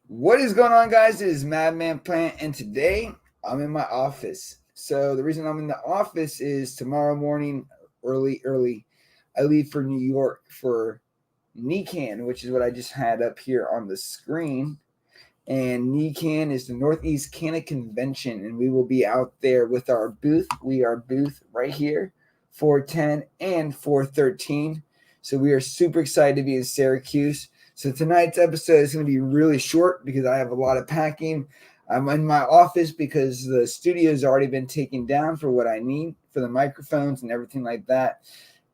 What is going on, guys? It is MadMan Plant, and today I'm in my office. So the reason I'm in the office is tomorrow morning, early, I leave for New York for NECAN, which is what I just had up here on the screen. And NECAN is the Northeast Canna Convention, and we will be out there with our booth. We are booth right here, 410 and 413. So we are super excited to be in Syracuse. So tonight's episode is going to be really short because I have a lot of packing. I'm in my office because the studio has already been taken down for what I need for the microphones and everything like that.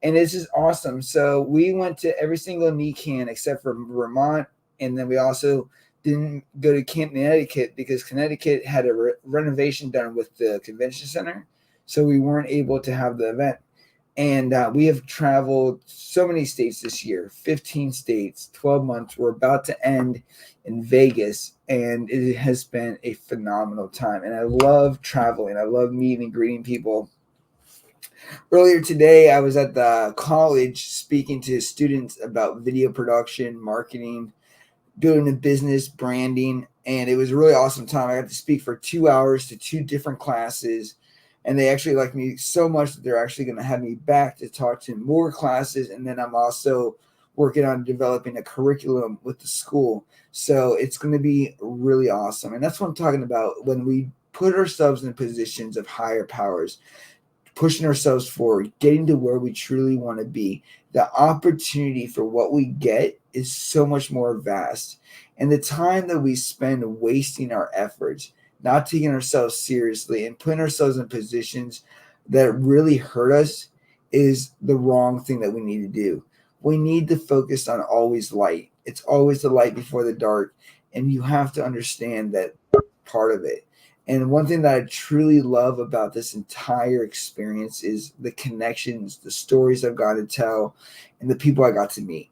And this is awesome. So we went to every single NECAN except for Vermont, and then we also didn't go to Connecticut because Connecticut had a renovation done with the convention center, so we weren't able to have the event. And we have traveled so many states this year, 15 states, 12 months. We're about to end in Vegas, and it has been a phenomenal time. And I love traveling. I love meeting and greeting people. Earlier today, I was at the college speaking to students about video production, marketing, building a business, branding, and it was a really awesome time. I got to speak for 2 hours to two different classes, and they actually liked me so much that they're actually going to have me back to talk to more classes. And then I'm also working on developing a curriculum with the school, so it's going to be really awesome. And that's what I'm talking about when we put ourselves in positions of higher powers, pushing ourselves forward, getting to where we truly want to be. The opportunity for what we get is so much more vast. And the time that we spend wasting our efforts, not taking ourselves seriously, and putting ourselves in positions that really hurt us is the wrong thing that we need to do. We need to focus on always light. It's always the light before the dark. And you have to understand that part of it. And one thing that I truly love about this entire experience is the connections, the stories I've got to tell, and the people I got to meet.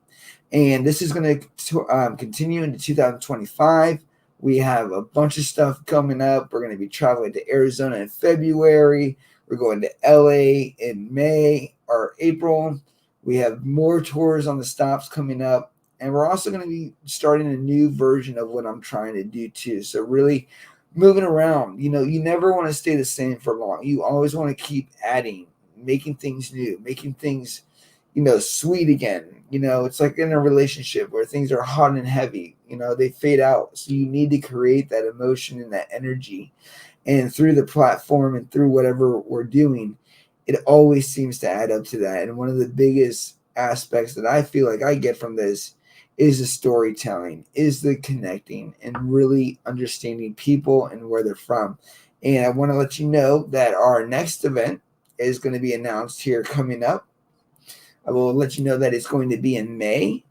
And this is going to continue into 2025. We have a bunch of stuff coming up. We're going to be traveling to Arizona in February. We're going to LA in May or April. We have more tours on the stops coming up. And we're also going to be starting a new version of what I'm trying to do too. So really moving around, you never want to stay the same for long. You always want to keep adding, making things new, making things, sweet again. It's like in a relationship where things are hot and heavy, they fade out. So you need to create that emotion and that energy. And through the platform and through whatever we're doing, it always seems to add up to that. And one of the biggest aspects that I feel like I get from this is the storytelling, is the connecting, and really understanding people and where they're from. And I want to let you know that our next event is going to be announced here coming up. I will let you know that it's going to be in May,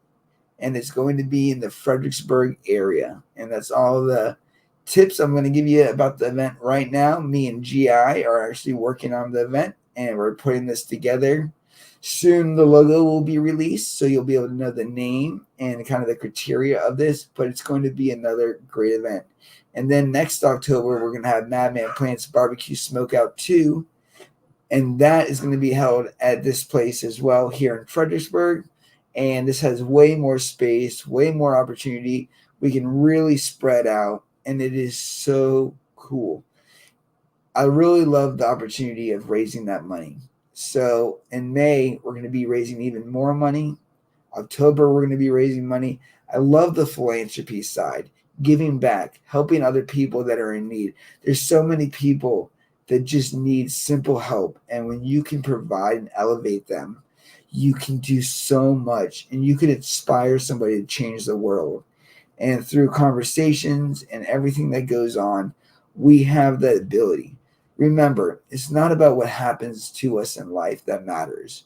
and it's going to be in the Fredericksburg area. And that's all the tips I'm going to give you about the event right now. Me and GI are actually working on the event, and we're putting this together. Soon the logo will be released, so you'll be able to know the name and kind of the criteria of this, but it's going to be another great event. And then next October, we're going to have MadMan Plants Barbecue Smokeout 2, and that is going to be held at this place as well here in Fredericksburg. And this has way more space, way more opportunity. We can really spread out, and it is so cool. I really love the opportunity of raising that money. So in May, we're going to be raising even more money. October, we're going to be raising money. I love the philanthropy side, giving back, helping other people that are in need. There's so many people that just need simple help. And when you can provide and elevate them, you can do so much, and you can inspire somebody to change the world. And through conversations and everything that goes on, we have that ability. Remember, it's not about what happens to us in life that matters.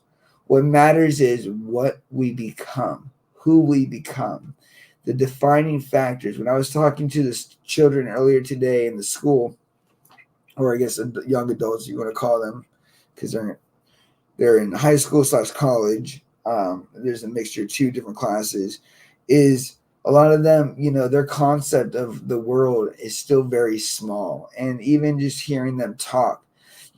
What matters is what we become, who we become, the defining factors. When I was talking to the children earlier today in the school, or I guess young adults, you want to call them, because they're in high school / college. There's a mixture of two different classes. Is a lot of them, their concept of the world is still very small. And even just hearing them talk,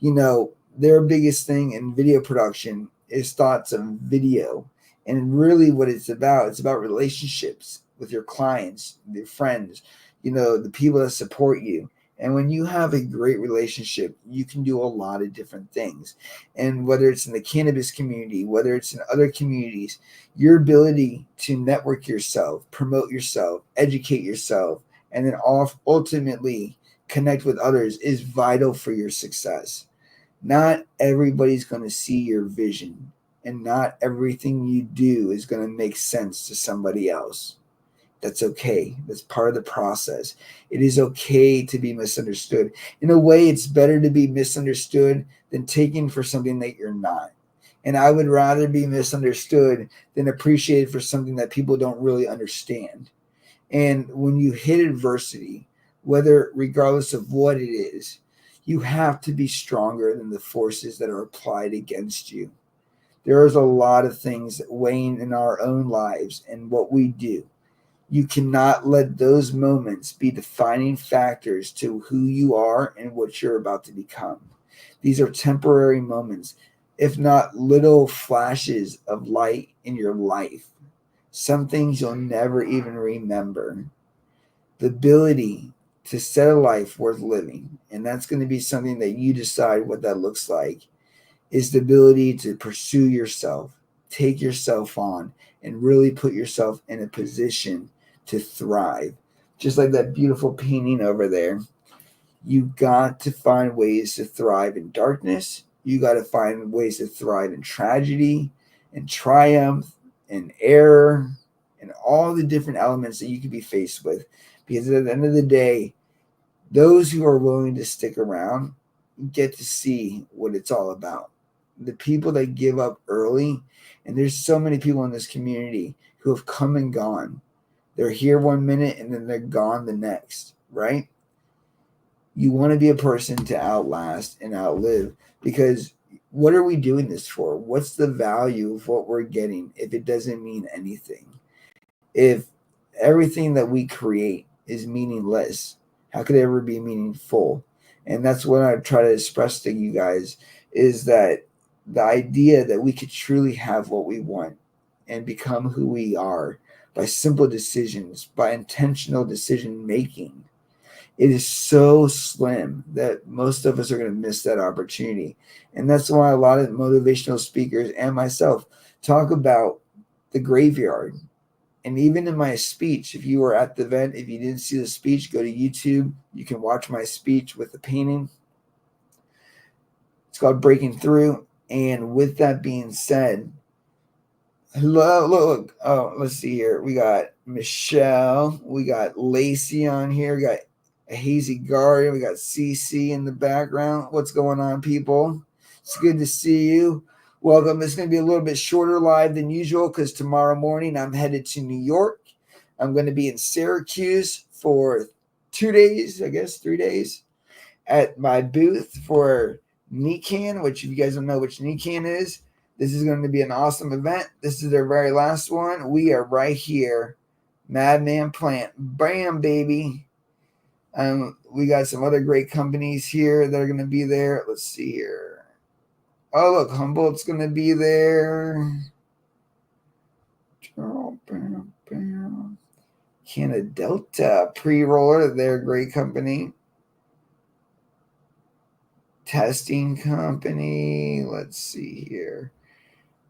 their biggest thing in video production is thoughts of video. And really what it's about relationships. with your clients, your friends, the people that support you. And when you have a great relationship, you can do a lot of different things. And whether it's in the cannabis community, whether it's in other communities, your ability to network yourself, promote yourself, educate yourself, and then ultimately connect with others is vital for your success. Not everybody's going to see your vision, and not everything you do is going to make sense to somebody else. That's okay. That's part of the process. It is okay to be misunderstood. In a way, it's better to be misunderstood than taken for something that you're not. And I would rather be misunderstood than appreciated for something that people don't really understand. And when you hit adversity, whether regardless of what it is, you have to be stronger than the forces that are applied against you. There is a lot of things weighing in our own lives and what we do. You cannot let those moments be defining factors to who you are and what you're about to become. These are temporary moments, if not little flashes of light in your life. Some things you'll never even remember. The ability to set a life worth living, and that's going to be something that you decide what that looks like, is the ability to pursue yourself, take yourself on, and really put yourself in a position to thrive. Just like that beautiful painting over there. You got to find ways to thrive in darkness. You got to find ways to thrive in tragedy and triumph and error and all the different elements that you could be faced with. Because at the end of the day, those who are willing to stick around get to see what it's all about. The people that give up early, and there's so many people in this community who have come and gone. They're here 1 minute and then they're gone the next, right? You want to be a person to outlast and outlive, because what are we doing this for? What's the value of what we're getting if it doesn't mean anything? If everything that we create is meaningless, how could it ever be meaningful? And that's what I try to express to you guys, is that the idea that we could truly have what we want and become who we are by simple decisions, by intentional decision making, it is so slim that most of us are going to miss that opportunity. And that's why a lot of motivational speakers and myself talk about the graveyard. And even in my speech, if you were at the event, if you didn't see the speech, go to YouTube. You can watch my speech with the painting. It's called Breaking Through. And with that being said, look. Oh, let's see here. We got Michelle. We got Lacey on here. We got a Hazy Guardian. We got CC in the background. What's going on, people? It's good to see you. Welcome. It's going to be a little bit shorter live than usual because tomorrow morning I'm headed to New York. I'm going to be in Syracuse for 2 days, I guess 3 days, at my booth for NECAN, which if you guys don't know which NECAN is, this is going to be an awesome event. This is their very last one. We are right here. MadMan Plant. Bam, baby. We got some other great companies here that are going to be there. Let's see here. Oh, look, Humboldt's going to be there. Canada Delta Pre-Roller, they're a great company. Testing company. Let's see here.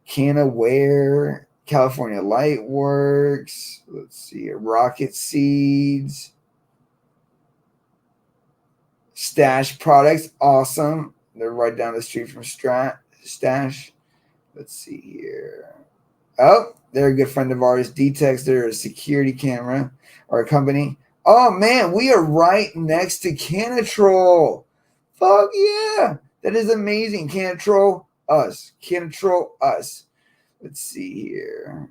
Canaware, California Lightworks. Let's see here. Rocket Seeds. Stash Products, awesome. They're right down the street from Stash. Let's see here. Oh, they're a good friend of ours. D-Tex, they're a security camera or a company. Oh, man, we are right next to Canatrol. Fuck yeah. That is amazing. Canatrol, us. Canatrol, us. Let's see here.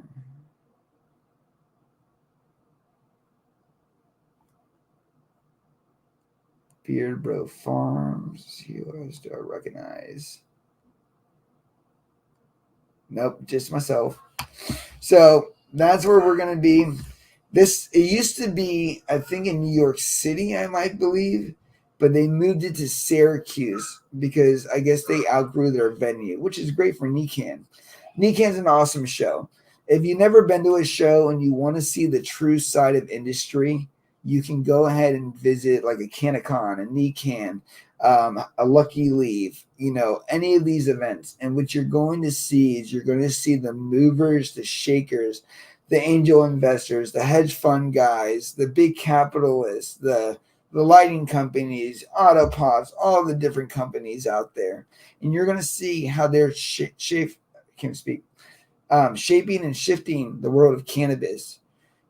Beard Bro Farms. Let's see who else do I recognize? Nope, just myself. So that's where we're going to be. It used to be, I think, in New York City, I might believe, but they moved it to Syracuse because I guess they outgrew their venue, which is great for NECAN. NECAN's an awesome show. If you've never been to a show and you want to see the true side of industry, you can go ahead and visit like a CannaCon, a NECAN, a Lucky Leaf, any of these events. And what you're going to see is you're going to see the movers, the shakers, the angel investors, the hedge fund guys, the big capitalists, the lighting companies, Autopods, all the different companies out there. And you're going to see how they're can't speak shaping and shifting the world of cannabis.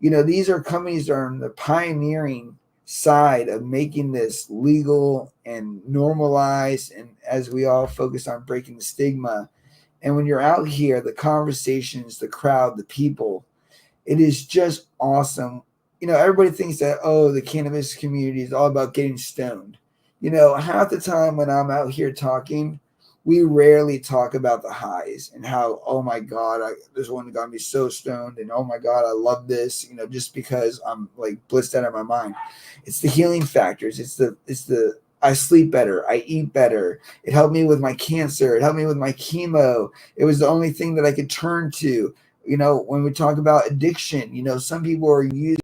These are companies that are on the pioneering side of making this legal and normalized, and as we all focus on breaking the stigma. And when you're out here, the conversations, the crowd, the people, it is just awesome. Everybody thinks that, oh, the cannabis community is all about getting stoned. Half the time when I'm out here talking, we rarely talk about the highs and how, oh my God, this one got me so stoned, and oh my God, I love this, just because I'm like blissed out of my mind. It's the healing factors. It's the I sleep better, I eat better. It helped me with my cancer. It helped me with my chemo. It was the only thing that I could turn to. When we talk about addiction, some people are using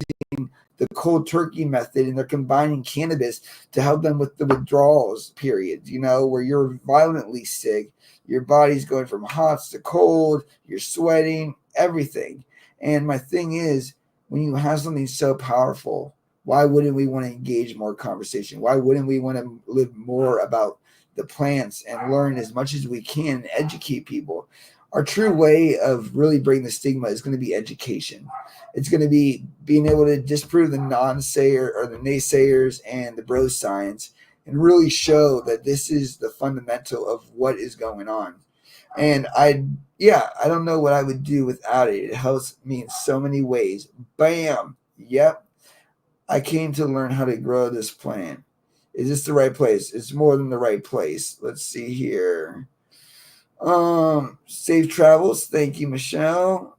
the cold turkey method and they're combining cannabis to help them with the withdrawals periods, where you're violently sick, your body's going from hot to cold, you're sweating, everything. And my thing is, when you have something so powerful, why wouldn't we want to engage more conversation? Why wouldn't we want to live more about the plants and learn as much as we can and educate people? Our true way of really breaking the stigma is going to be education. It's going to be being able to disprove the non-sayer or the naysayers and the bro science, and really show that this is the fundamental of what is going on. And I don't know what I would do without it. It helps me in so many ways. Bam. Yep. I came to learn how to grow this plant. Is this the right place? It's more than the right place. Let's see here. Safe travels. Thank you, Michelle.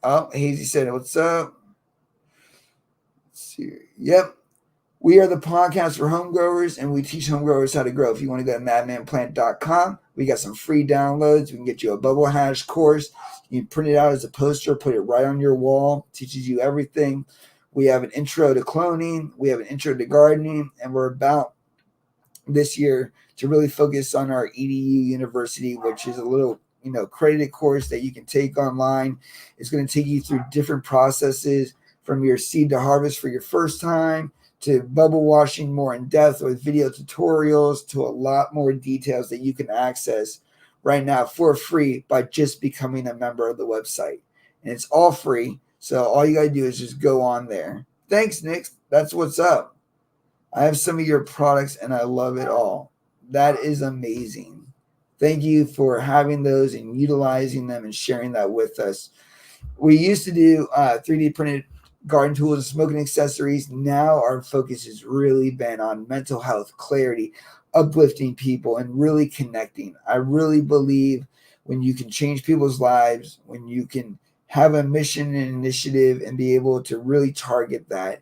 Oh, Hazy said, what's up? Let's see. Yep. We are the podcast for home growers, and we teach home growers how to grow. If you want to go to madmanplant.com, we got some free downloads. We can get you a bubble hash course. You can print it out as a poster, put it right on your wall. Teaches you everything. We have an intro to cloning. We have an intro to gardening, and we're about this year to really focus on our EDU University, which is a little credited course that you can take online. It's going to take you through different processes from your seed to harvest for your first time, to bubble washing more in depth with video tutorials, to a lot more details that you can access right now for free by just becoming a member of the website. And it's all free. So all you got to do is just go on there. Thanks, Nick. That's what's up. I have some of your products and I love it all. That is amazing. Thank you for having those and utilizing them and sharing that with us. We used to do 3D printed garden tools and smoking accessories. Now our focus has really been on mental health, clarity, uplifting people, and really connecting. I really believe when you can change people's lives, when you can have a mission and initiative and be able to really target that,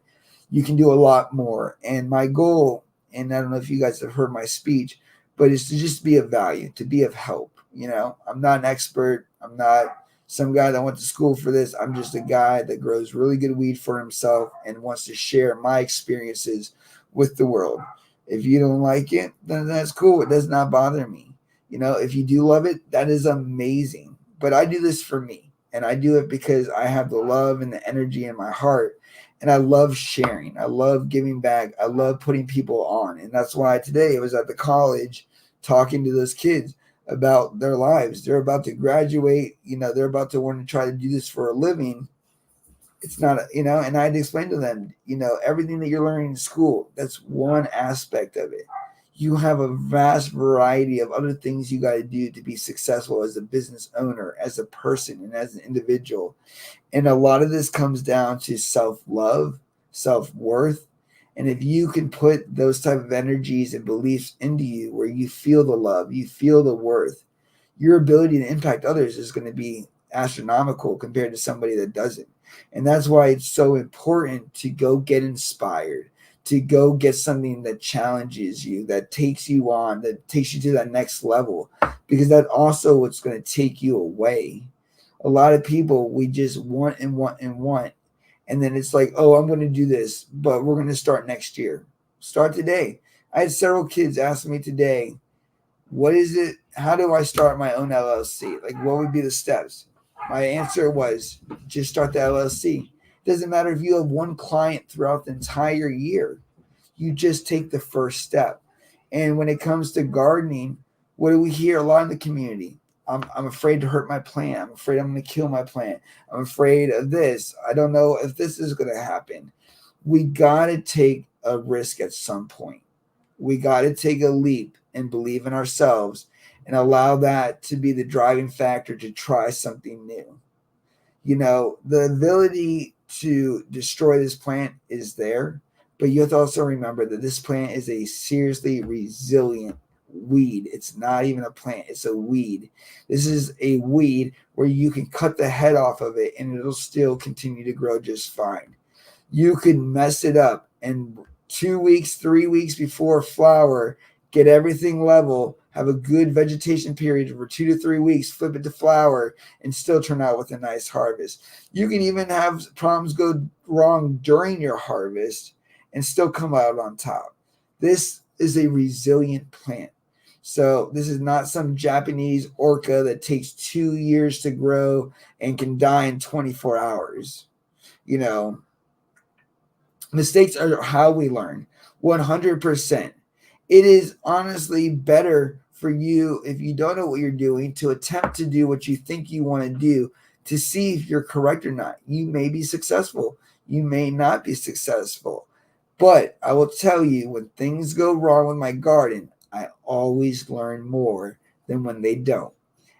you can do a lot more. And my goal, and I don't know if you guys have heard my speech, but it's to just be of value, to be of help. I'm not an expert. I'm not some guy that went to school for this. I'm just a guy that grows really good weed for himself and wants to share my experiences with the world. If you don't like it, then that's cool. It does not bother me. If you do love it, that is amazing. But I do this for me, and I do it because I have the love and the energy in my heart. And I love sharing. I love giving back. I love putting people on. And that's why today I was at the college talking to those kids about their lives. They're about to graduate. They're about to want to try to do this for a living. It's not, and I had to explain to them, everything that you're learning in school, that's one aspect of it. You have a vast variety of other things you got to do to be successful as a business owner, as a person, and as an individual. And a lot of this comes down to self-love, self-worth. And if you can put those type of energies and beliefs into you where you feel the love, you feel the worth, your ability to impact others is going to be astronomical compared to somebody that doesn't. And that's why it's so important to go get inspired, to go get something that challenges you, that takes you on, that takes you to that next level, because that also what's going to take you away. A lot of people, we just want and want and want. And then it's like, oh, I'm going to do this, but we're going to start next year. Start today. I had several kids ask me today, what is it? How do I start my own LLC? Like, what would be the steps? My answer was just start the LLC. Doesn't matter if you have one client throughout the entire year. You just take the first step. And when it comes to gardening, what do we hear a lot in the community? I'm afraid to hurt my plant. I'm afraid I'm going to kill my plant. I'm afraid of this. I don't know if this is going to happen. We got to take a risk at some point. We got to take a leap and believe in ourselves and allow that to be the driving factor to try something new. You know, the ability to destroy this plant is there, but you have to also remember that this plant is a seriously resilient weed. It's not even a plant, it's a weed. This is a weed where you can cut the head off of it and it'll still continue to grow just fine. You could mess it up and 2 weeks, 3 weeks before flower, get everything level, have a good vegetation period for 2 to 3 weeks, flip it to flower, and still turn out with a nice harvest. You can even have problems go wrong during your harvest and still come out on top. This is a resilient plant. So this is not some Japanese orca that takes 2 years to grow and can die in 24 hours. You know, mistakes are how we learn, 100%. It is honestly better for you, if you don't know what you're doing, to attempt to do what you think you want to do to see if you're correct or not. You may be successful. You may not be successful. But I will tell you, when things go wrong with my garden, I always learn more than when they don't.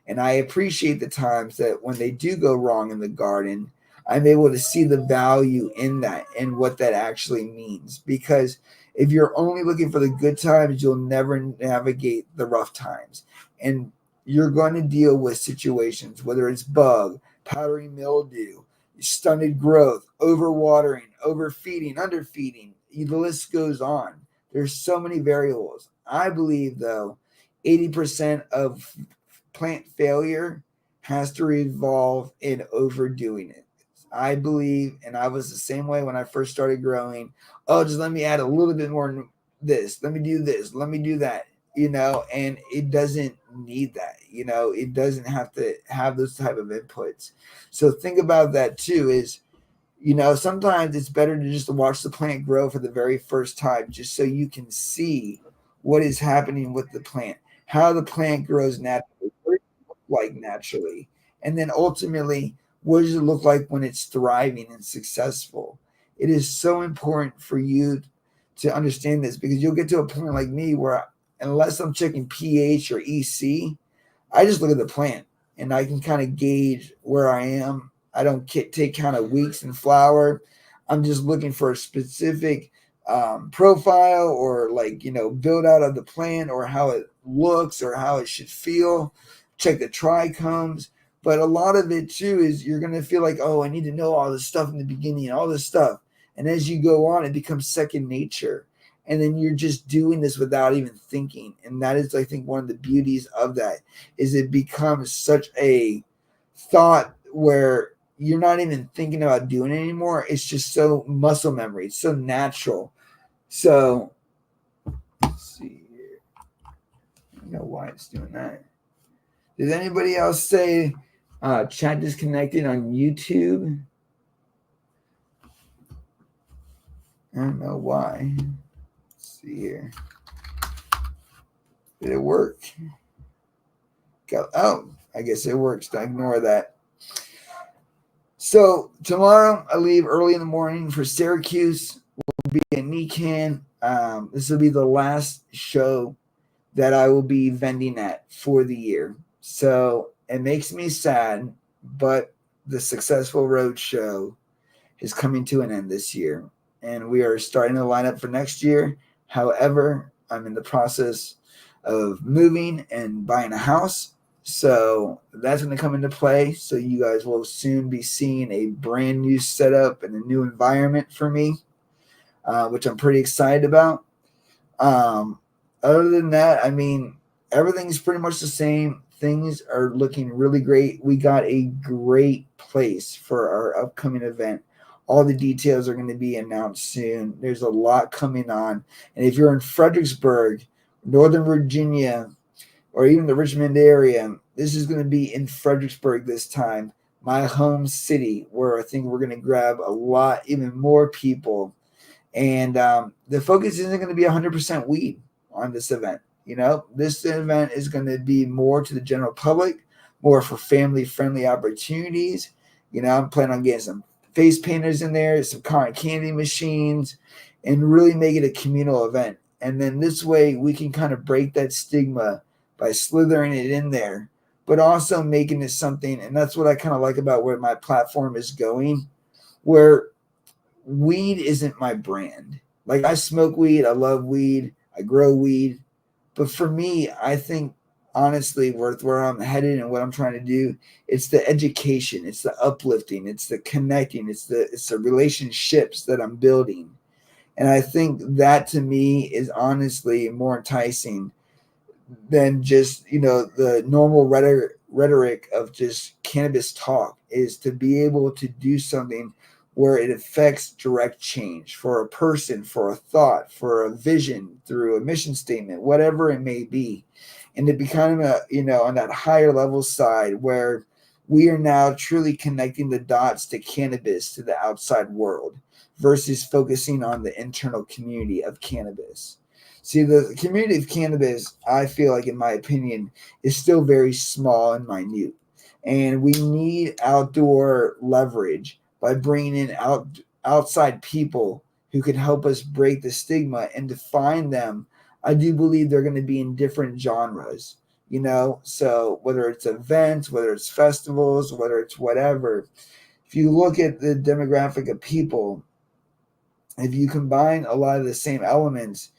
And I appreciate the times that when they do go wrong in the garden, I'm able to see the value in that and what that actually means. Because if you're only looking for the good times, you'll never navigate the rough times. And you're going to deal with situations, whether it's bug, powdery mildew, stunted growth, overwatering, overfeeding, underfeeding. The list goes on. There's so many variables. I believe, though, 80% of plant failure has to revolve in overdoing it. I believe, and I was the same way when I first started growing. Oh, just let me add a little bit more this. Let me do this. Let me do that. And it doesn't need that. It doesn't have to have those type of inputs. So think about that too. Sometimes it's better to just watch the plant grow for the very first time, just so you can see what is happening with the plant, how the plant grows naturally, what it looks like naturally, and then ultimately, what does it look like when it's thriving and successful? It is so important for you to understand this, because you'll get to a point like me where, unless I'm checking pH or EC, I just look at the plant and I can kind of gauge where I am. I don't take kind of weeks in flower. I'm just looking for a specific profile, or build out of the plant, or how it looks, or how it should feel. Check the trichomes. But a lot of it too is you're going to feel like, oh, I need to know all this stuff in the beginning, all this stuff. And as you go on, it becomes second nature. And then you're just doing this without even thinking. And that is, I think, one of the beauties of that, is it becomes such a thought where you're not even thinking about doing it anymore. It's just so muscle memory. It's so natural. So let's see here. I don't know why it's doing that. Does anybody else say chat disconnected on YouTube? I don't know why. Let's see here. Did it work? Oh, I guess it works. Don't ignore that. So tomorrow I leave early in the morning for Syracuse. We'll be in Nican. This will be the last show that I will be vending at for the year. So it makes me sad, but the successful road show is coming to an end this year, and we are starting to line up for next year. However, I'm in the process of moving and buying a house, so that's going to come into play. So you guys will soon be seeing a brand new setup and a new environment for me, which I'm pretty excited about. Other than that, I mean, everything's pretty much the same. Things are looking really great. We got a great place for our upcoming event. All the details are going to be announced soon. There's a lot coming on. And if you're in Fredericksburg, Northern Virginia, or even the Richmond area, this is going to be in Fredericksburg this time, my home city, where I think we're going to grab a lot, even more people. And the focus isn't going to be 100% weed on this event. This event is going to be more to the general public, more for family friendly opportunities. I'm planning on getting some face painters in there, some cotton candy machines, and really make it a communal event. And then this way we can kind of break that stigma by slithering it in there, but also making it something. And that's what I kind of like about where my platform is going, where weed isn't my brand. Like, I smoke weed, I love weed, I grow weed, but for me, I think honestly, with where I'm headed and what I'm trying to do, it's the education, it's the uplifting, it's the connecting, it's the relationships that I'm building. And I think that to me is honestly more enticing than just the normal rhetoric of just cannabis talk, is to be able to do something where it affects direct change for a person, for a thought, for a vision, through a mission statement, whatever it may be. And to be kind of on that higher level side where we are now truly connecting the dots to cannabis to the outside world versus focusing on the internal community of cannabis. See, the community of cannabis, I feel like, in my opinion, is still very small and minute. And we need outdoor leverage by bringing in outside people who can help us break the stigma and define them. I do believe they're going to be in different genres, so whether it's events, whether it's festivals, whether it's whatever, if you look at the demographic of people, if you combine a lot of the same elements,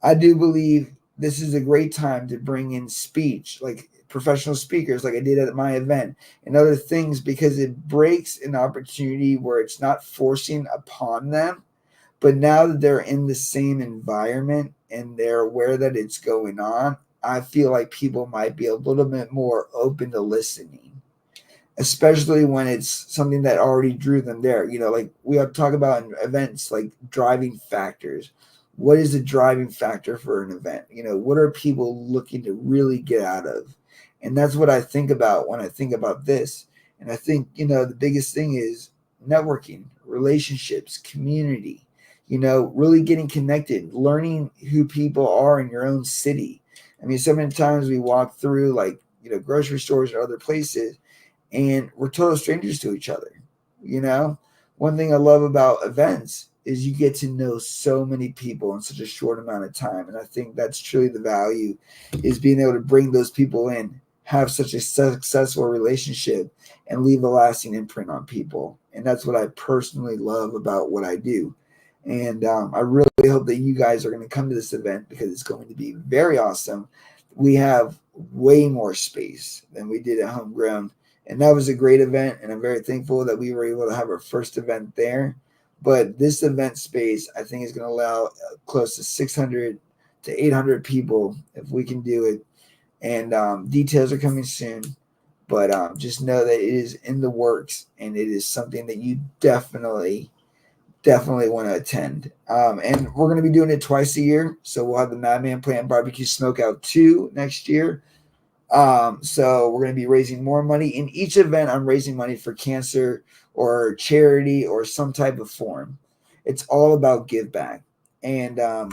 I do believe this is a great time to bring in speech, like professional speakers, like I did at my event, and other things, because it breaks an opportunity where it's not forcing upon them. But now that they're in the same environment and they're aware that it's going on, I feel like people might be a little bit more open to listening, especially when it's something that already drew them there. Like we have to talk about in events, like driving factors. What is the driving factor for an event? What are people looking to really get out of? And that's what I think about when I think about this. And I think, the biggest thing is networking, relationships, community, really getting connected, learning who people are in your own city. I mean, so many times we walk through grocery stores or other places, and we're total strangers to each other. One thing I love about events is you get to know so many people in such a short amount of time. And I think that's truly the value, is being able to bring those people in, have such a successful relationship, and leave a lasting imprint on people. And that's what I personally love about what I do. And I really hope that you guys are going to come to this event, because it's going to be very awesome. We have way more space than we did at Homegrown. And that was a great event. And I'm very thankful that we were able to have our first event there. But this event space, I think, is going to allow close to 600 to 800 people if we can do it. And details are coming soon. But just know that it is in the works, and it is something that you definitely want to attend. And we're going to be doing it twice a year. So we'll have the MadMan Plant Barbecue Smokeout 2 next year. So we're going to be raising more money. In each event, I'm raising money for cancer or charity or some type of form. It's all about give back. And I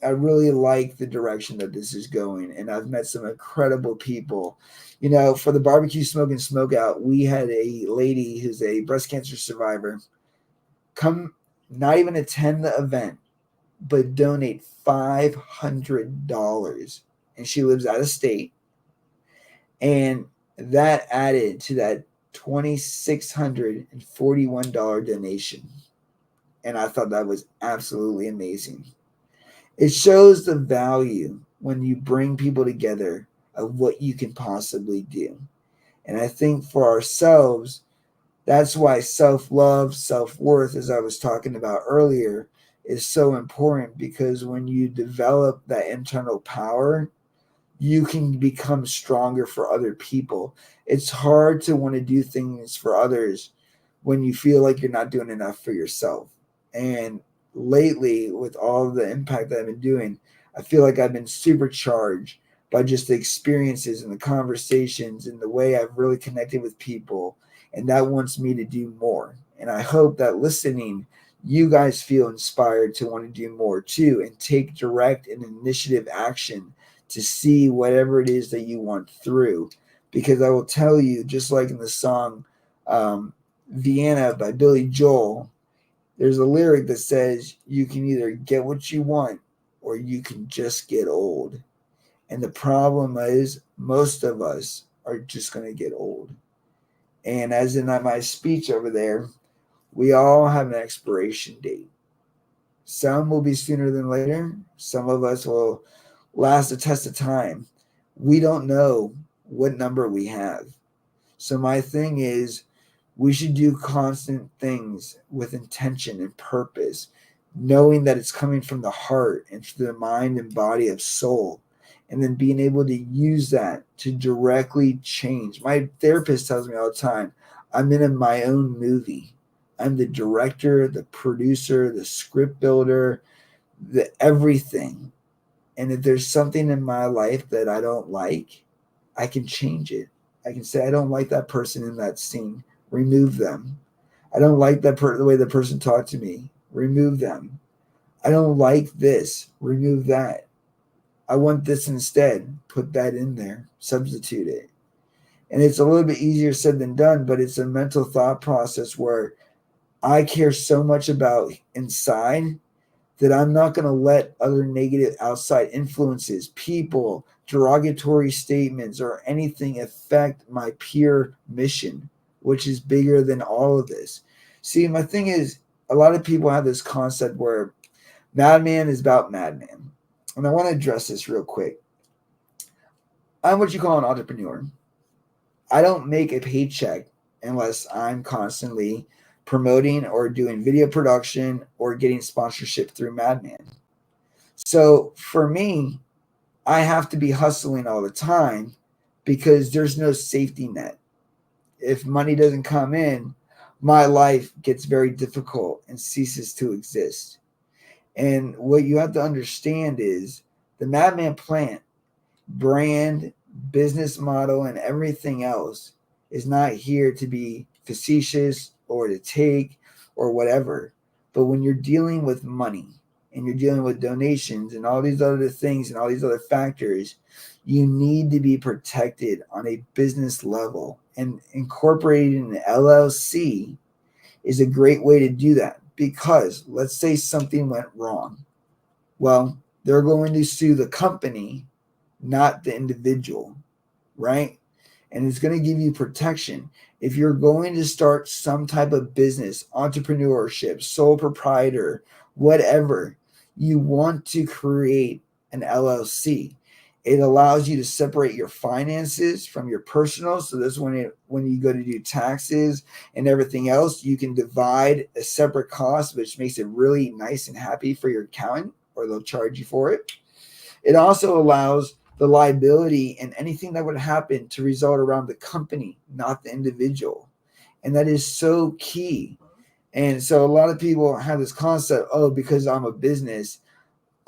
really like the direction that this is going. And I've met some incredible people. For the barbecue smoke and smokeout, we had a lady who's a breast cancer survivor come, not even attend the event, but donate $500. And she lives out of state. And that added to that $2,641 donation. And I thought that was absolutely amazing. It shows the value when you bring people together of what you can possibly do. And I think for ourselves, that's why self-love, self-worth, as I was talking about earlier, is so important, because when you develop that internal power, you can become stronger for other people. It's hard to want to do things for others when you feel like you're not doing enough for yourself. And lately, with all the impact that I've been doing, I feel like I've been supercharged by just the experiences and the conversations and the way I've really connected with people. And that wants me to do more. And I hope that listening, you guys feel inspired to want to do more too and take direct and initiative action to see whatever it is that you want through. Because I will tell you, just like in the song Vienna by Billy Joel, there's a lyric that says, you can either get what you want or you can just get old. And the problem is, most of us are just going to get old. And as in my speech over there, we all have an expiration date. Some will be sooner than later. Some of us will last the test of time. We don't know what number we have. So my thing is, we should do constant things with intention and purpose, knowing that it's coming from the heart and through the mind and body of soul, and then being able to use that to directly change. My therapist tells me all the time, I'm in my own movie. I'm the director, the producer, the script builder, the everything. And if there's something in my life that I don't like, I can change it. I can say, I don't like that person in that scene. Remove them. I don't like the way the person talked to me. Remove them. I don't like this. Remove that. I want this instead. Put that in there. Substitute it. And it's a little bit easier said than done, but it's a mental thought process where I care so much about inside that I'm not going to let other negative outside influences, people, derogatory statements, or anything affect my pure mission, which is bigger than all of this. See, my thing is, a lot of people have this concept where MadMan is about MadMan. And I want to address this real quick. I'm what you call an entrepreneur. I don't make a paycheck unless I'm constantly promoting or doing video production or getting sponsorship through MadMan. So for me, I have to be hustling all the time because there's no safety net. If money doesn't come in, my life gets very difficult and ceases to exist. And what you have to understand is the MadMan plant, brand, business model, and everything else is not here to be facetious or to take or whatever. But when you're dealing with money and you're dealing with donations and all these other things and all these other factors, you need to be protected on a business level. And incorporating an LLC is a great way to do that, because let's say something went wrong. Well, they're going to sue the company, not the individual, right? And it's going to give you protection. If you're going to start some type of business, entrepreneurship, sole proprietor, whatever, you want to create an LLC. It allows you to separate your finances from your personal. So this when you go to do taxes and everything else, you can divide a separate cost, which makes it really nice and happy for your accountant, or they'll charge you for it. It also allows the liability and anything that would happen to result around the company, not the individual. And that is so key. And so a lot of people have this concept, oh, because I'm a business,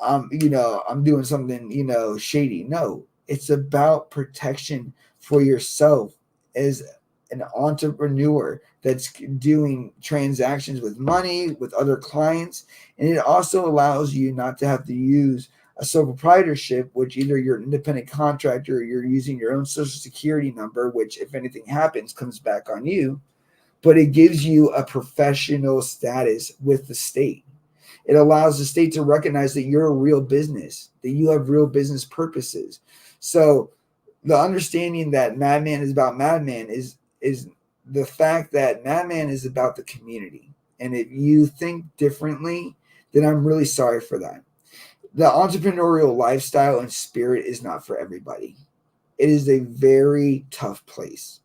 I'm doing something, shady. No, it's about protection for yourself as an entrepreneur that's doing transactions with money, with other clients. And it also allows you not to have to use a sole proprietorship, which either you're an independent contractor or you're using your own social security number, which if anything happens, comes back on you. But it gives you a professional status with the state. It allows the state to recognize that you're a real business, that you have real business purposes. So the understanding that MadMan is about MadMan is the fact that MadMan is about the community. And if you think differently, then I'm really sorry for that. The entrepreneurial lifestyle and spirit is not for everybody. It is a very tough place.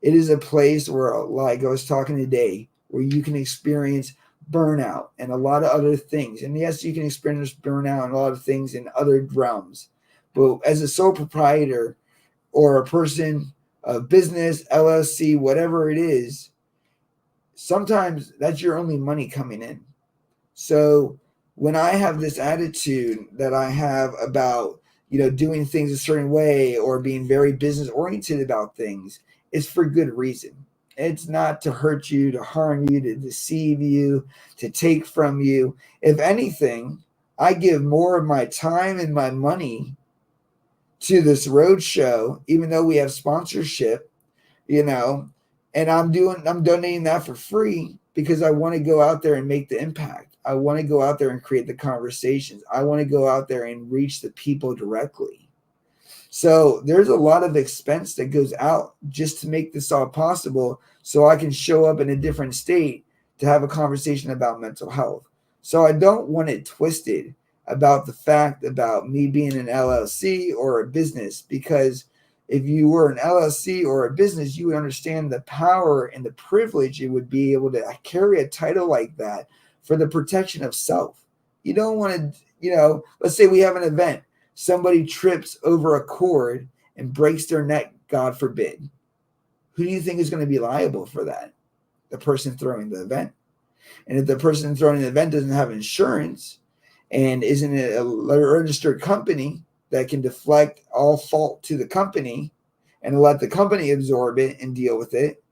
It is a place where, like I was talking today, where you can experience burnout and a lot of other things. And yes, you can experience burnout and a lot of things in other realms. But as a sole proprietor or a person, a business, LLC, whatever it is, sometimes that's your only money coming in. So when I have this attitude that I have about, doing things a certain way or being very business oriented about things, it's for good reason. It's not to hurt you, to harm you, to deceive you, to take from you. If anything, I give more of my time and my money to this road show, even though we have sponsorship, you know, and I'm donating that for free because I want to go out there and make the impact. I want to go out there and create the conversations. I want to go out there and reach the people directly. So there's a lot of expense that goes out just to make this all possible so I can show up in a different state to have a conversation about mental health. So I don't want it twisted about the fact about me being an LLC or a business, because if you were an LLC or a business, you would understand the power and the privilege it would be able to carry a title like that for the protection of self. You don't want to, let's say we have an event, somebody trips over a cord and breaks their neck, God forbid. Who do you think is going to be liable for that? The person throwing the event. And if the person throwing the event doesn't have insurance and isn't a registered company that can deflect all fault to the company and let the company absorb it and deal with it,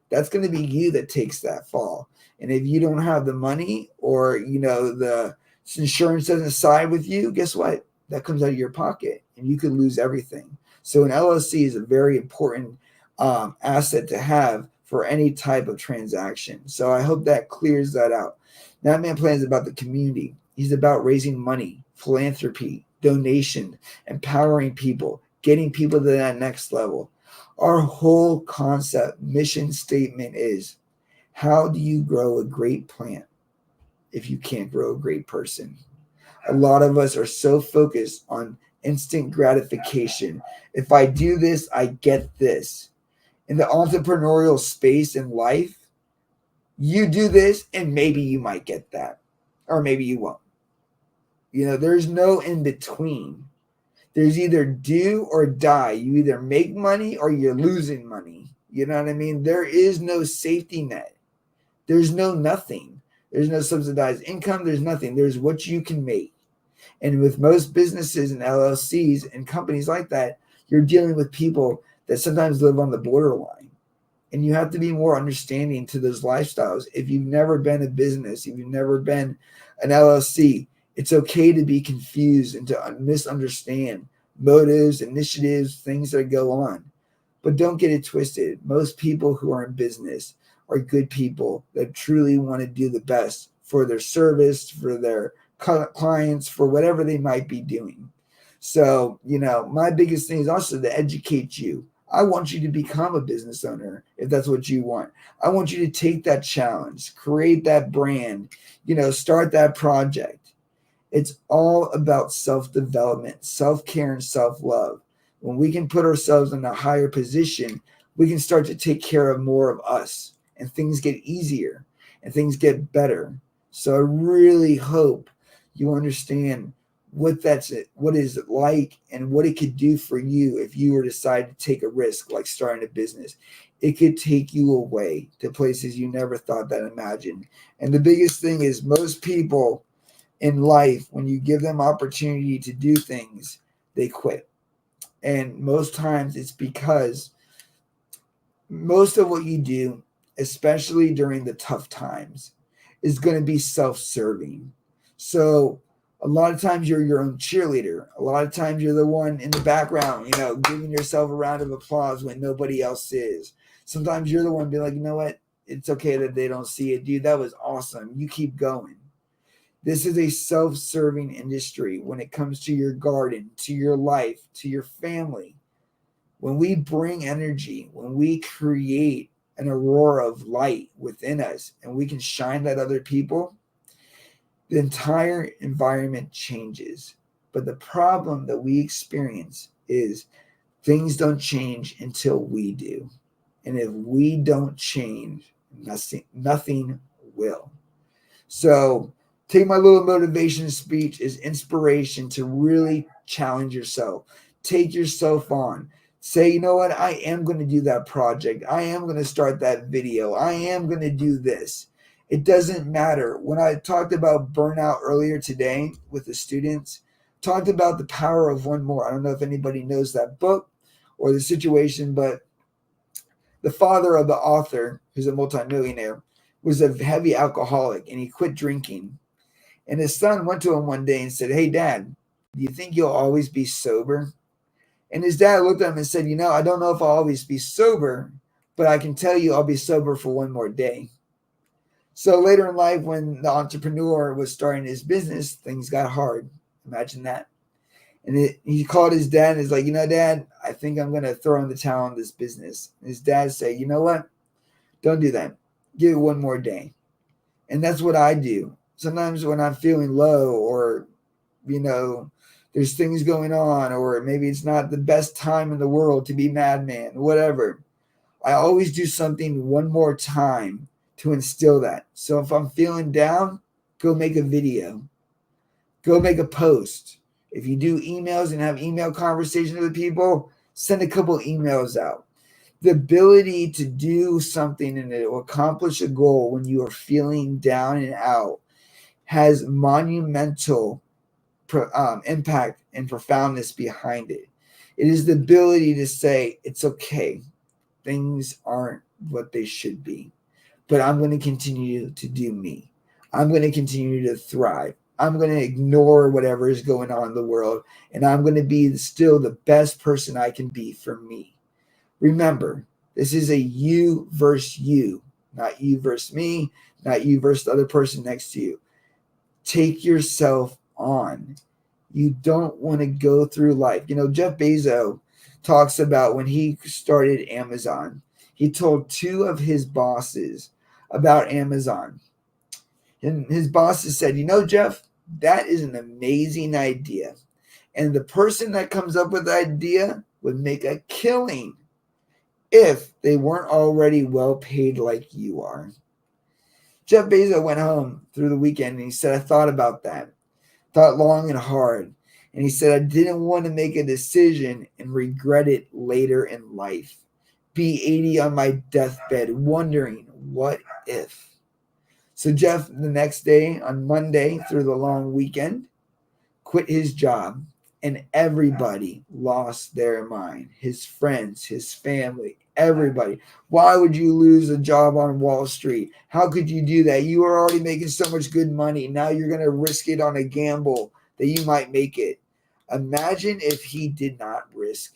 that's going to be you that takes that fall. And if you don't have the money, or the insurance doesn't side with you, guess what? That comes out of your pocket and you could lose everything. So an LLC is a very important asset to have for any type of transaction. So I hope that clears that out. MadMan Plan is about the community. He's about raising money, philanthropy, donation, empowering people, getting people to that next level. Our whole concept, mission statement is, how do you grow a great plant if you can't grow a great person? A lot of us are so focused on instant gratification. If I do this, I get this. In the entrepreneurial space in life, you do this and maybe you might get that, or maybe you won't. There's no in between. There's either do or die. You either make money or you're losing money. You know what I mean? There is no safety net. There's no nothing. There's no subsidized income. There's nothing. There's what you can make. And with most businesses and LLCs and companies like that, you're dealing with people that sometimes live on the borderline. And you have to be more understanding to those lifestyles. If you've never been a business, if you've never been an LLC, it's okay to be confused and to misunderstand motives, initiatives, things that go on. But don't get it twisted. Most people who are in business are good people that truly want to do the best for their service, for their clients, for whatever they might be doing. So, my biggest thing is also to educate you. I want you to become a business owner if that's what you want. I want you to take that challenge, create that brand, start that project. It's all about self-development, self-care, and self-love. When we can put ourselves in a higher position, we can start to take care of more of us, and things get easier and things get better. So I really hope you understand what is it like and what it could do for you if you were to decide to take a risk like starting a business. It could take you away to places you never thought that imagined. And the biggest thing is, most people in life, when you give them opportunity to do things, they quit. And most times it's because most of what you do, especially during the tough times, is going to be self-serving. So a lot of times you're your own cheerleader. A lot of times you're the one in the background, giving yourself a round of applause when nobody else is. Sometimes you're the one being like, you know what? It's okay that they don't see it. Dude, that was awesome. You keep going. This is a self-serving industry when it comes to your garden, to your life, to your family. When we bring energy, when we create an aurora of light within us and we can shine that other people, the entire environment changes. But the problem that we experience is things don't change until we do. And if we don't change, nothing will. So take my little motivation speech as inspiration to really challenge yourself. Take yourself on. Say, you know what? I am going to do that project. I am going to start that video. I am going to do this. It doesn't matter. When I talked about burnout earlier today with the students, talked about the power of one more. I don't know if anybody knows that book or the situation, but the father of the author, who's a multimillionaire, was a heavy alcoholic and he quit drinking. And his son went to him one day and said, "Hey, Dad, do you think you'll always be sober?" And his dad looked at him and said, "I don't know if I'll always be sober, but I can tell you I'll be sober for one more day." So later in life, when the entrepreneur was starting his business, things got hard. Imagine that. And he called his dad and he's like, "Dad, I think I'm going to throw in the towel on this business." And his dad said, "You know what? Don't do that. Give it one more day." And that's what I do. Sometimes when I'm feeling low or, there's things going on, or maybe it's not the best time in the world to be MadMan, whatever, I always do something one more time to instill that. So if I'm feeling down, go make a video. Go make a post. If you do emails and have email conversations with people, send a couple emails out. The ability to do something and to accomplish a goal when you are feeling down and out has monumental impact and profoundness behind it. It is the ability to say, it's okay. Things aren't what they should be, but I'm going to continue to do me. I'm going to continue to thrive. I'm going to ignore whatever is going on in the world, and I'm going to be still the best person I can be for me. Remember, this is a you versus you, not you versus me, not you versus the other person next to you. Take yourself on. You don't want to go through life. Jeff Bezos talks about when he started Amazon. He told two of his bosses about Amazon. And his bosses said, "Jeff, that is an amazing idea. And the person that comes up with the idea would make a killing if they weren't already well paid like you are." Jeff Bezos went home through the weekend and he said, "I thought about that, thought long and hard." And he said, "I didn't want to make a decision and regret it later in life. Be 80 on my deathbed, wondering what if." So Jeff, the next day, on Monday, through the long weekend, quit his job, and everybody lost their mind. His friends, his family, everybody. Why would you lose a job on Wall Street? How could you do that? You were already making so much good money. Now you're going to risk it on a gamble that you might make it. Imagine if he did not risk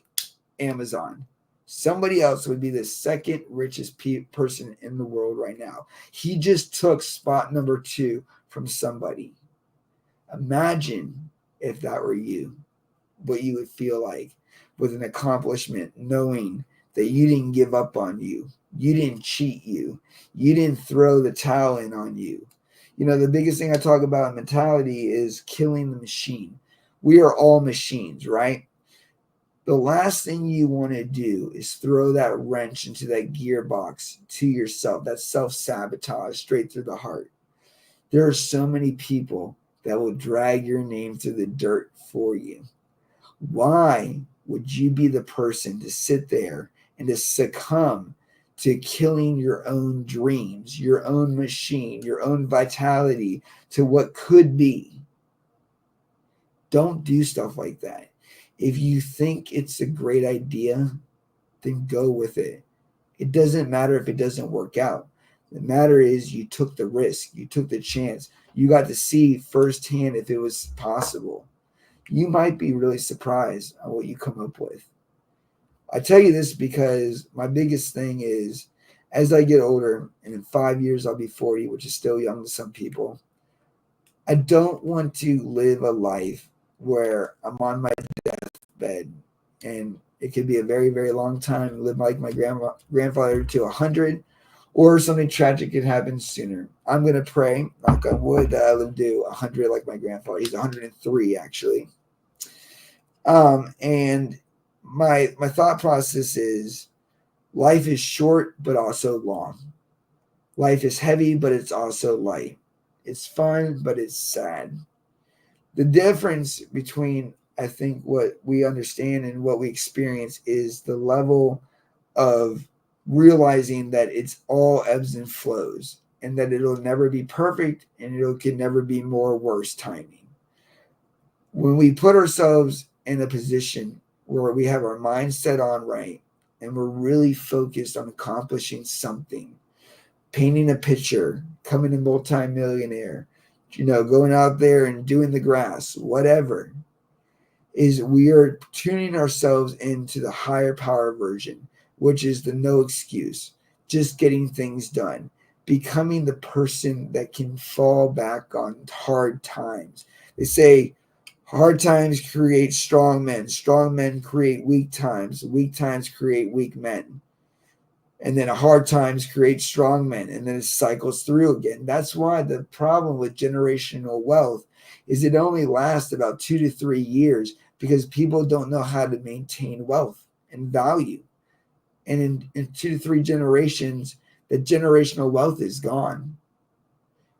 Amazon. Somebody else would be the second richest person in the world right now. He just took spot number 2 from somebody. Imagine if that were you, what you would feel like with an accomplishment, knowing that you didn't give up on you. You didn't cheat you. You didn't throw the towel in on you. The biggest thing I talk about in mentality is killing the machine. We are all machines, right? The last thing you want to do is throw that wrench into that gearbox to yourself, that self-sabotage straight through the heart. There are so many people that will drag your name through the dirt for you. Why would you be the person to sit there and to succumb to killing your own dreams, your own machine, your own vitality to what could be? Don't do stuff like that. If you think it's a great idea, then go with it. It doesn't matter if it doesn't work out. The matter is you took the risk. You took the chance. You got to see firsthand if it was possible. You might be really surprised at what you come up with. I tell you this because my biggest thing is, as I get older, and in 5 years I'll be 40, which is still young to some people, I don't want to live a life where I'm on my deathbed, and it could be a very, very long time, live like my grandfather to 100, or something tragic could happen sooner. I'm going to pray, knock on wood, that I live to 100 like my grandfather. He's 103, actually. And my thought process is, life is short, but also long. Life is heavy, but it's also light. It's fun, but it's sad. The difference between I think what we understand and what we experience is the level of realizing that it's all ebbs and flows and that it'll never be perfect and it can never be more or worse timing. When we put ourselves in a position where we have our mind set on right and we're really focused on accomplishing something, painting a picture, becoming a multimillionaire, going out there and doing the grass, whatever, is we are tuning ourselves into the higher power version, which is the no excuse, just getting things done, becoming the person that can fall back on hard times. They say hard times create strong men create weak times create weak men. And then hard times create strong men, and then it cycles through again. That's why the problem with generational wealth is it only lasts about 2 to 3 years because people don't know how to maintain wealth and value. And in 2 to 3 generations, the generational wealth is gone.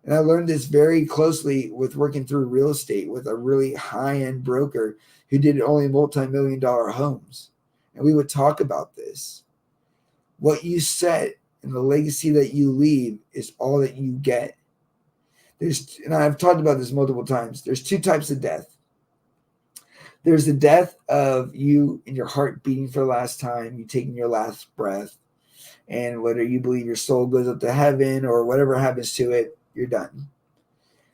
And I learned this very closely with working through real estate with a really high-end broker who did only multi-million-dollar homes. And we would talk about this. What you set and the legacy that you leave is all that you get. And I've talked about this multiple times. There's 2 types of death. There's the death of you and your heart beating for the last time, you taking your last breath, and whether you believe your soul goes up to heaven or whatever happens to it, you're done.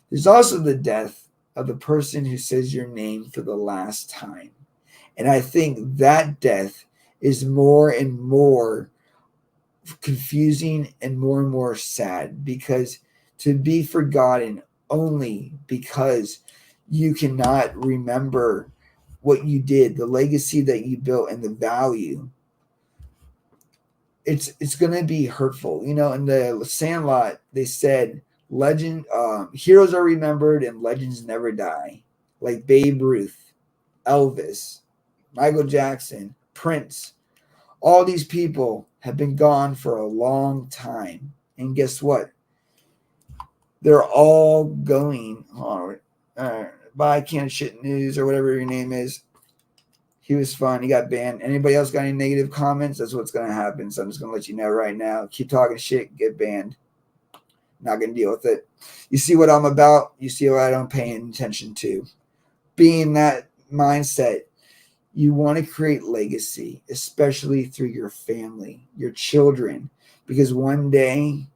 There's also the death of the person who says your name for the last time. And I think that death is more and more confusing and more sad, because to be forgotten only because you cannot remember what you did, the legacy that you built, and the value, it's going to be hurtful. In the Sandlot, they said heroes are remembered and legends never die. Like Babe Ruth, Elvis, Michael Jackson, Prince, all these people have been gone for a long time. And guess what? They're all going on. Bye, Can Shit News, or whatever your name is. He was fun. He got banned. Anybody else got any negative comments? That's what's going to happen. So I'm just going to let you know right now. Keep talking shit, get banned. Not going to deal with it. You see what I'm about. You see what I don't pay attention to. Being that mindset, you want to create legacy, especially through your family, your children, because one day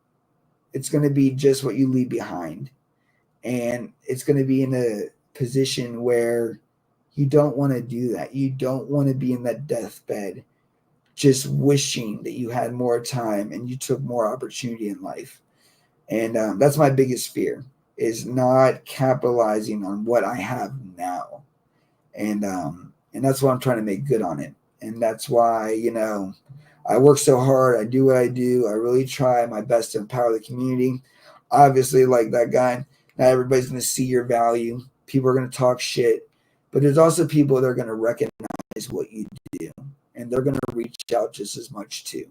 it's going to be just what you leave behind. And it's going to be in a position where you don't want to do that. You don't want to be in that deathbed just wishing that you had more time and you took more opportunity in life. And that's my biggest fear, is not capitalizing on what I have now. And that's why I'm trying to make good on it. And that's why, I work so hard. I do what I do. I really try my best to empower the community. Obviously, like that guy, not everybody's going to see your value. People are going to talk shit. But there's also people that are going to recognize what you do. And they're going to reach out just as much too.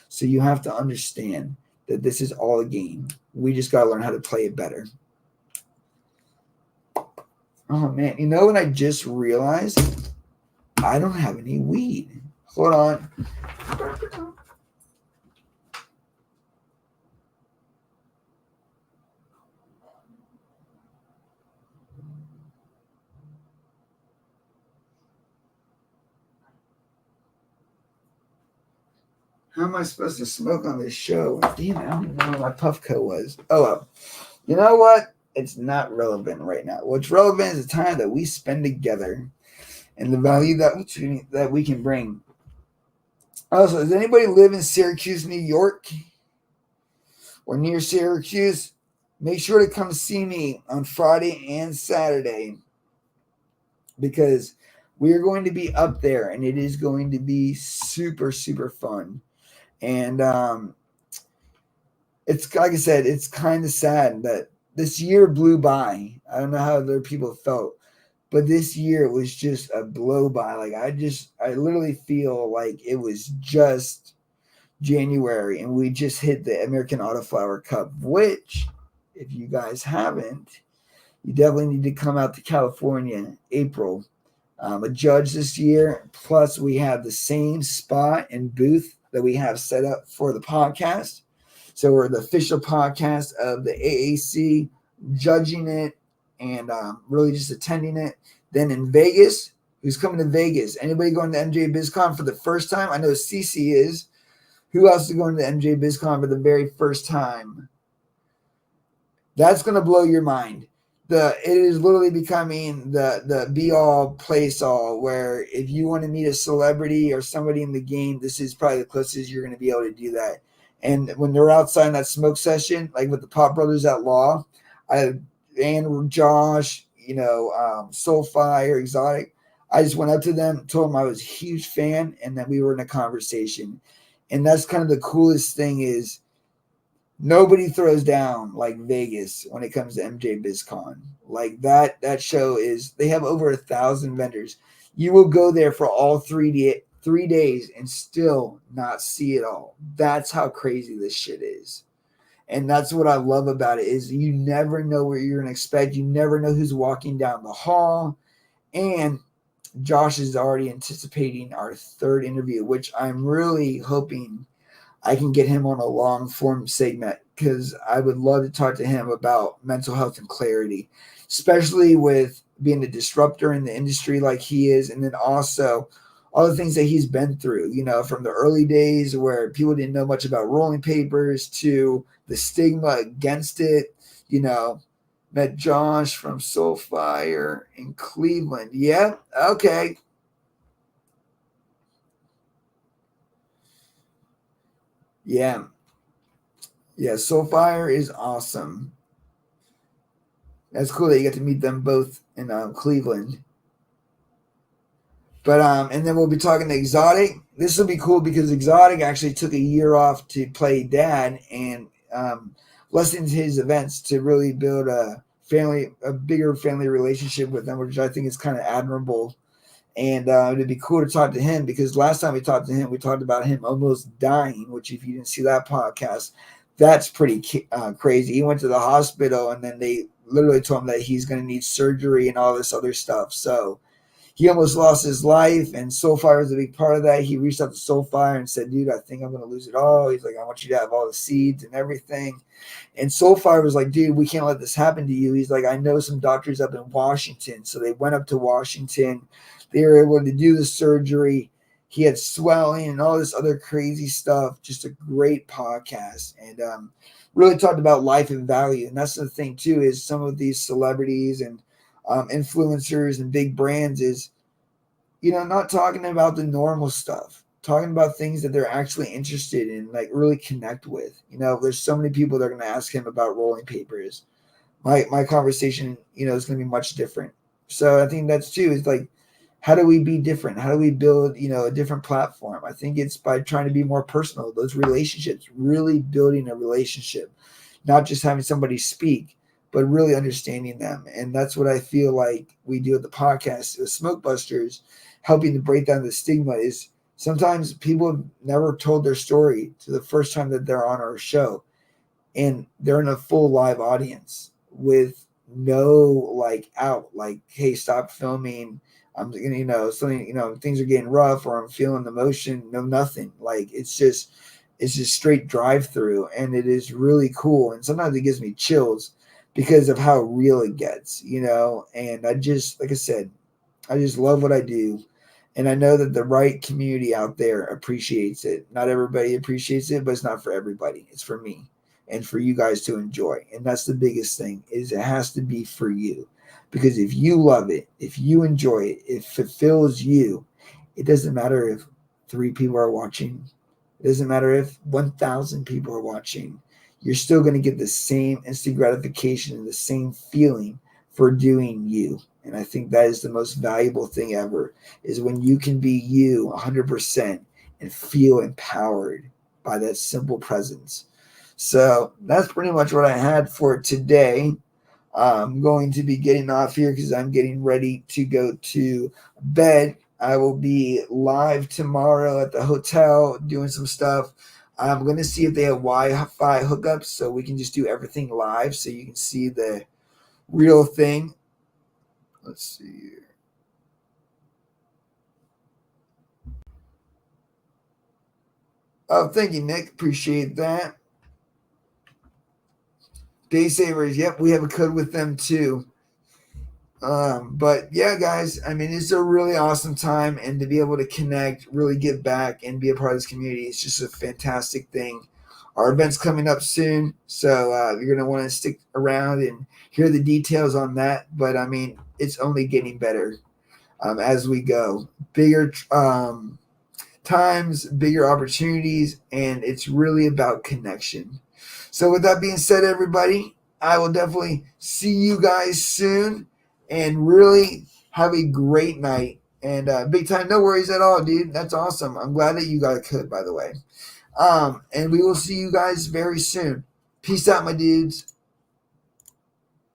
So you have to understand that this is all a game. We just got to learn how to play it better. Oh, man. You know what I just realized? I don't have any weed. Hold on. How am I supposed to smoke on this show? Damn, I don't even know where my puff coat was. Oh, well. You know what? It's not relevant right now. What's relevant is the time that we spend together and the value that we can bring. Also, does anybody live in Syracuse, New York, or near Syracuse? Make sure to come see me on Friday and Saturday, because we are going to be up there and it is going to be super, super fun. And it's like I said, it's kind of sad that this year blew by. I don't know how other people felt, but this year was just a blow by. Like I literally feel like it was just January and we just hit the American Autoflower Cup, which, if you guys haven't, you definitely need to come out to California in April. a judge this year. Plus, we have the same spot and booth that we have set up for the podcast. So we're the official podcast of the AAC, judging it and really just attending it. Then in Vegas, who's coming to Vegas? Anybody going to MJ BizCon for the first time? I know CC is. Who else is going to MJ BizCon for the very first time? That's going to blow your mind. It is literally becoming the be all place all, where if you want to meet a celebrity or somebody in the game, this is probably the closest you're going to be able to do that. And when they're outside in that smoke session, like with the Pop Brothers at Law, and Josh, Soulfire, Exotic, I just went up to them, told them I was a huge fan, and that we were in a conversation. And that's kind of the coolest thing is nobody throws down like Vegas when it comes to MJ BizCon. Like that show is, they have over 1,000 vendors. You will go there for all 3 days and still not see it all. That's how crazy this shit is. And that's what I love about it is you never know what you're going to expect. You never know who's walking down the hall. And Josh is already anticipating our third interview, which I'm really hoping I can get him on a long form segment, because I would love to talk to him about mental health and clarity, especially with being a disruptor in the industry like he is. And then also all the things that he's been through, from the early days where people didn't know much about rolling papers to the stigma against it. Met Josh from Soulfire in Cleveland. Yeah. Okay. Yeah. Yeah. Soulfire is awesome. That's cool that you get to meet them both in Cleveland. But and then we'll be talking to Exotic. This will be cool because Exotic actually took a year off to play dad and lessens his events to really build a bigger family relationship with them, which I think is kind of admirable. And it'd be cool to talk to him because last time we talked to him, we talked about him almost dying, which if you didn't see that podcast, that's pretty crazy. He went to the hospital and then they literally told him that he's going to need surgery and all this other stuff. So he almost lost his life, and Soulfire was a big part of that. He reached out to Soulfire and said, dude, I think I'm going to lose it all. He's like, I want you to have all the seeds and everything. And Soulfire was like, dude, we can't let this happen to you. He's like, I know some doctors up in Washington. So they went up to Washington. They were able to do the surgery. He had swelling and all this other crazy stuff. Just a great podcast. And really talked about life and value. And that's the thing, too, is some of these celebrities and influencers and big brands is, not talking about the normal stuff, talking about things that they're actually interested in, like really connect with. There's so many people that are going to ask him about rolling papers. My conversation, is going to be much different. So I think that's too, is like, how do we be different? How do we build, a different platform? I think it's by trying to be more personal, those relationships, really building a relationship, not just having somebody speak, but really understanding them. And that's what I feel like we do at the podcast with Smoke Busters, helping to break down the stigma. Is sometimes people have never told their story to the first time that they're on our show, and they're in a full live audience with no out, hey, stop filming. I'm something, things are getting rough or I'm feeling emotion. No, nothing. It's just straight drive through, and it is really cool. And sometimes it gives me chills because of how real it gets, and I just, like I said, I just love what I do. And I know that the right community out there appreciates it. Not everybody appreciates it, but it's not for everybody. It's for me and for you guys to enjoy. And that's the biggest thing, is it has to be for you. Because if you love it, if you enjoy it, it fulfills you. It doesn't matter if 3 people are watching. It doesn't matter if 1,000 people are watching. You're still going to get the same instant gratification and the same feeling for doing you. And I think that is the most valuable thing ever, is when you can be you 100% and feel empowered by that simple presence. So that's pretty much what I had for today. I'm going to be getting off here because I'm getting ready to go to bed. I will be live tomorrow at the hotel doing some stuff. I'm going to see if they have Wi-Fi hookups so we can just do everything live so you can see the real thing. Let's see here. Oh, thank you, Nick. Appreciate that. Day Savers, yep, we have a code with them too. But yeah, guys, I mean, it's a really awesome time, and to be able to connect, really give back, and be a part of this community, it's just a fantastic thing. Our event's coming up soon, so you're gonna want to stick around and hear the details on that. But I mean, it's only getting better as we go. Bigger times, bigger opportunities, and it's really about connection. So, with that being said, everybody, I will definitely see you guys soon, and really have a great night. And big time, no worries at all, dude. That's awesome. I'm glad that you got a code, by the way. And we will see you guys very soon. Peace out, my dudes.